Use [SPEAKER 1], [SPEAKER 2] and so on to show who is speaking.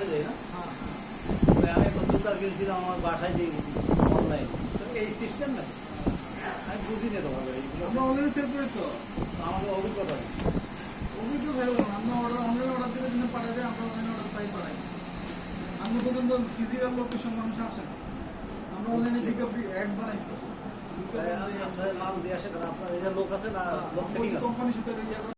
[SPEAKER 1] কাছে যাই না? আমি একবার জুতা কিনছিলাম আমার বাসায় দিয়ে গেছি অনলাইন। এই সিস্টেম না আমি বুঝি না তো ভালো এইগুলো।
[SPEAKER 2] আমরা অনলাইনে সেল করি তো।
[SPEAKER 1] আমাকে অভিজ্ঞতা নেই।
[SPEAKER 2] অভিজ্ঞতা ভালো না। আমরা অনলাইনে অর্ডার দেওয়ার জন্য পাঠাই দেয়, আমরা অনলাইনে অর্ডার পাঠাই। আমরা পর্যন্ত ফিজিক্যাল লোকেশন মানুষ আসে না। আমরা অনলাইনে পিকআপ অ্যাড বানাই তো।
[SPEAKER 1] মাল দিয়ে আসে কারণ আপনার এই যে লোক আছে না, লোক সেটিং আছে।
[SPEAKER 2] কোম্পানির সাথে